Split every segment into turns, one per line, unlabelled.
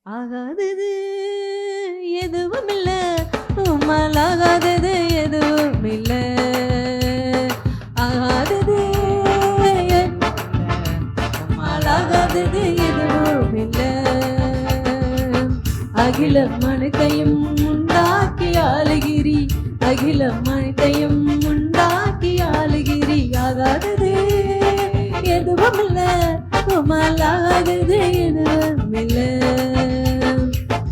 ஆகாதது எதுவும் இல்ல, உம்மால் ஆகாதது எதுவும் இல்ல. ஆகாதது உம்மால் ஆகாதது எதுவும் இல்ல. அகிலம் அனைத்தையும் உண்டாக்கி ஆளுகிரி, அகிலம் அனைத்தையும் உண்டாக்கி ஆளுகிரி. ஆகாதது எதுவும் இல்ல, உம்மால் ஆகாதது எதுவும் இல்ல.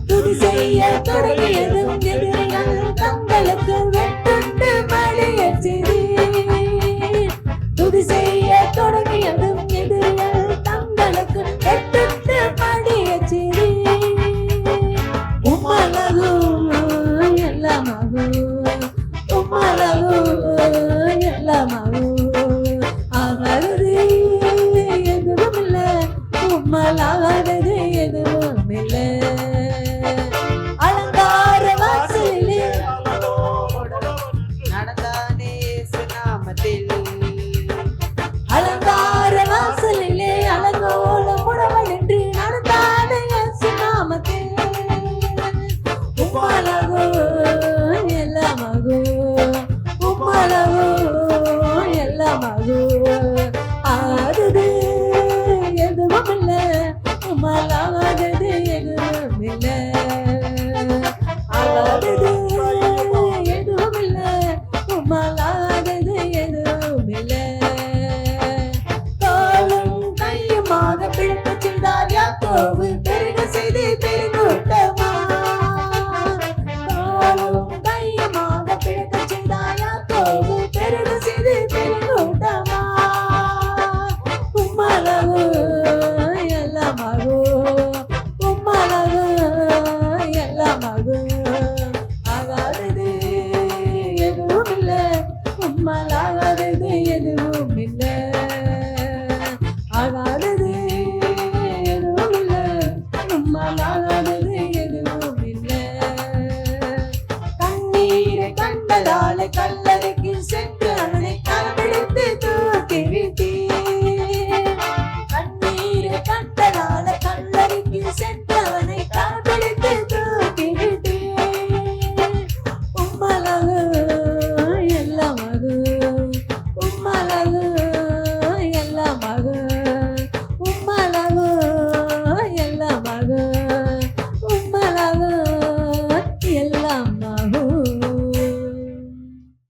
துதி செய்ய தொடங்கியதும் எதிரிகள் தங்களுக்கு வெட்டுண்டு மடியச் செய்தீர். துதி செய்ய தொடங்கியதும் எதிரிகள் தங்களுக்கு வெட்டுண்டு மடியச் செய்தீர். உம்மளவும் எல்லாமாகும், உம்மளவும் எல்லாமாகும். ஆகாதது எதுவும் இல்ல, உம்மால் ஆகாதது எதுவும் இல்ல. அலங்கார வாசலிலே
நடந்தானே இயேசு நாமத்தில்.
அலங்கார வாசலிலே அலங்கோல முடவனின்றி நடந்தானே இயேசு நாமத்தில். உம்மாலகோ எல்லாமாகோ, உம்மாலகோ எல்லாமாகோ. ஆகாதது எதுவும் இல்ல, உம்மால் ஆகாதது எதுவும் இல்ல. ஆகாதது எதுவும் இல்ல, உம்மால் ஆகாதது எதுவும் இல்ல. காலும் கையுமாக பிழைக்கச் செய்தார் யாக்கோபு, பெருக செய்து பெருங்கூட்டமா. காலும் கையுமாக பிழைக்கச் செய்தார் யாக்கோபு, பெருக செய்து பெருங்கூட்டமா. உம்மாலகோ எல்லாமாகோ, உம்மாலகோ எல்லாமாகோ. ஆகாதது எதுவும் இல்ல, உம்மால் ஆகாதது